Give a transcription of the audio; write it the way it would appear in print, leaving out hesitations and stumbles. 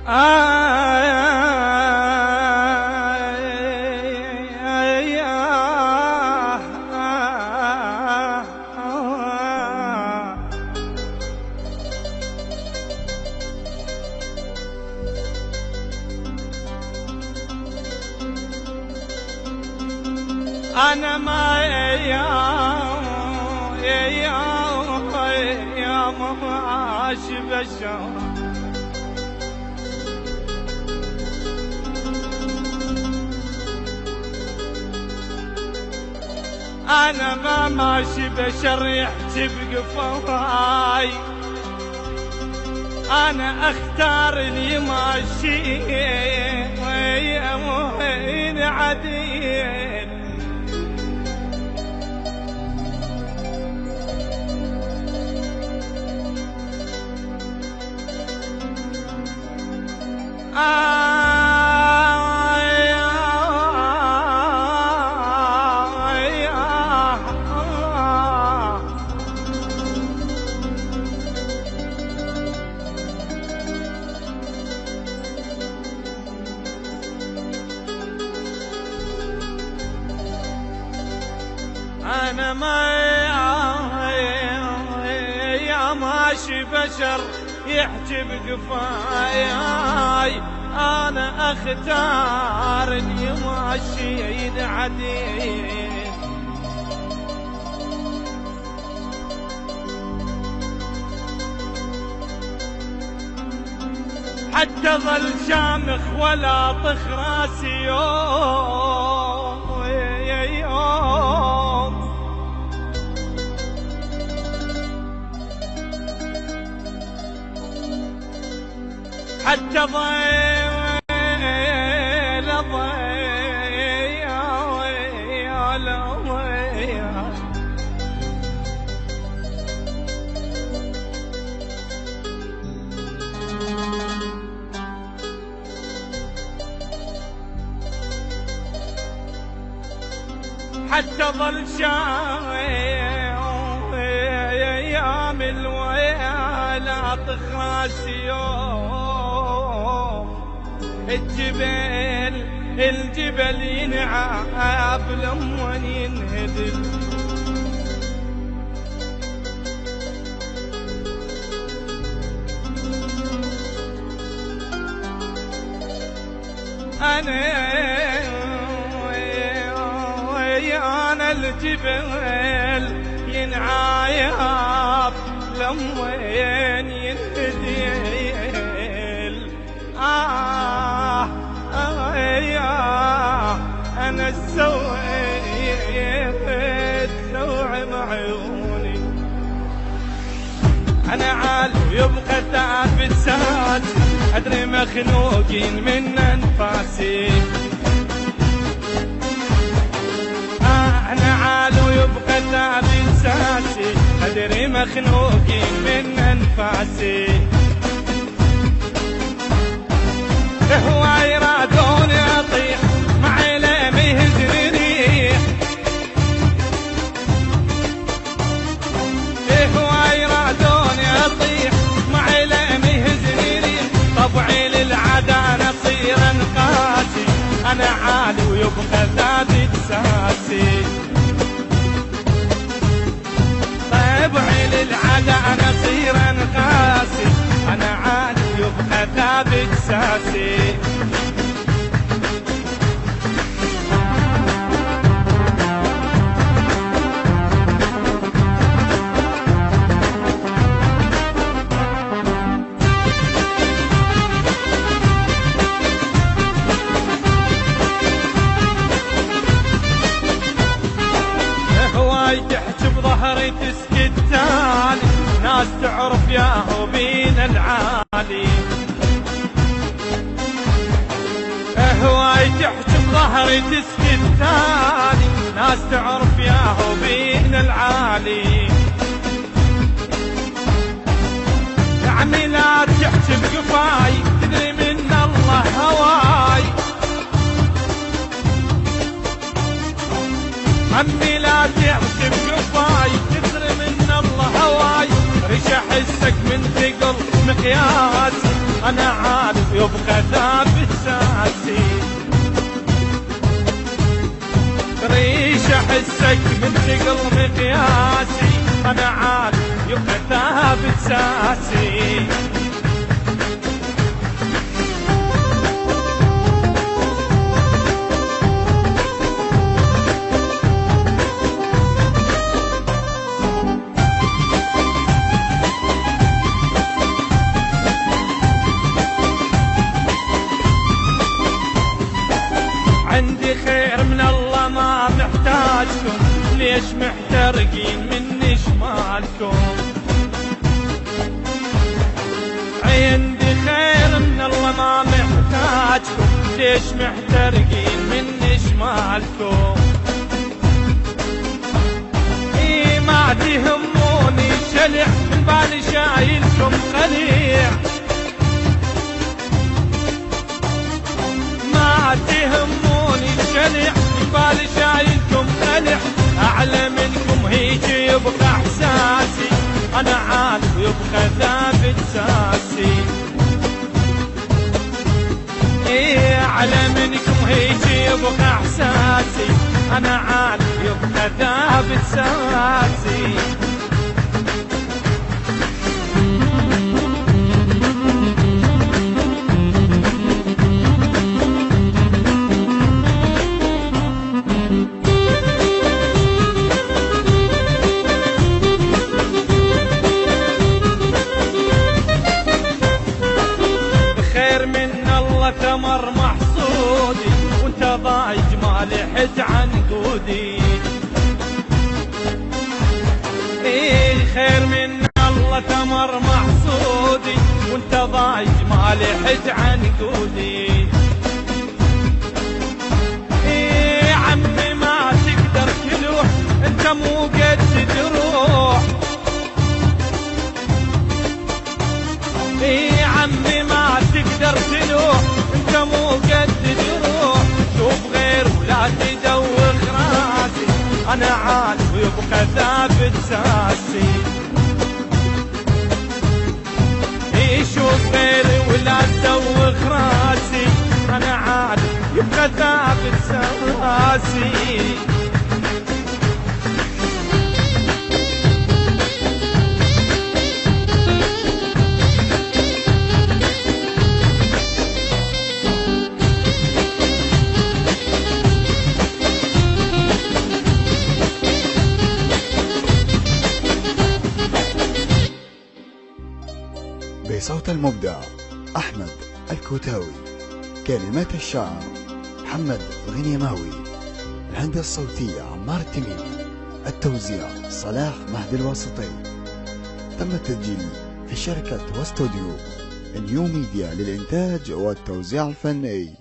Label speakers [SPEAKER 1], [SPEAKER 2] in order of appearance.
[SPEAKER 1] أنا ما عاش بشر أنا ما ماشي بشر يحكي بقفاي، أنا أختار اللي ماشي وين عديل. أنا ماشي بشر يحكي بقفاي، أنا أختار اللي ماشي ينعدي. حتى ظل شامخ ولا طخ راسي يوم حتى حتى ظل شايم الويلة طخ راسي يوم الجبل ينعاب لما ينهدل. أنا الجبل ينعايب لموين ينهدل. أنا السوع معيوني، أنا عالو يبقى ثابت ساعات، أدري مخنوقين من أنفاسي. أنا عالو يبقى ثابت ساسي، أدري مخنوقين من أنفاسي. هواي رادوني أطيح مع لم يهزني ريح، هواي رادوني أطيح مع لم يهزني ريح. طبعي للعدا نصير قاسي، أنا عالو يبقى ثابت ساسي. طبعي للعدا نصير قاسي، أنا عالو يبقى ثابت ساسي. هواي تحكي بظهري تسكت تاني، ناس تعرف ياهو بين العالي. هواي تحكي بظهري تسكت تاني، ناس تعرف ياهو بين العالي. يا عمي لا تحكي بقفاي، تدري من الله هواي. عمي لا تحكي بقفاي، تدري من الله هواي. ريش احسك من ثقل مقياسي، انا عارف يبقى ثابت ساسي. ريش احسك من ثقل مقياسي، انا عاد يبقى ثابت ساسي. عندي خير من الله ما محتاجكم، ليش محترقين من شمالكم؟ عندي خير من الله ما محتاجكم، ليش محترقين من شمالكم؟ اي ما تهموني شلح من بالي شايلكم خليع، ما تهموني شلح من بالي شايلكم خلع. اعلى منكم هيجي يبقى احساسي، انا عارف يبقى ثابت ساسي. ايه اعلى منكم هيجي يبقى احساسي، انا عارف يبقى ثابت ساسي. ثمر محصودي وانت ضايج ما لحت عنقودي. ايه خير من الله ثمر محصودي وانت ضايج ما لحت عنقودي. ايه عمي ما تقدر تلوح انت مو قد تروح. ايه عمي ما تقدر تلوح انت مو قد تروح. شوف غير ولا تدوخ راسي، انا عارف يبقى ثابت ساسي. اي شوف غير ولا تدوخ راسي، انا عارف يبقى ثابت ساسي.
[SPEAKER 2] بصوت المبدع أحمد الكوتاوي، كلمات الشاعر محمد الغنيماوي، الهندسة الصوتية عمار التميمي، التوزيع صلاح مهدي الواسطي. تم التسجيل في شركة واستوديو نيو ميديا للإنتاج والتوزيع الفني.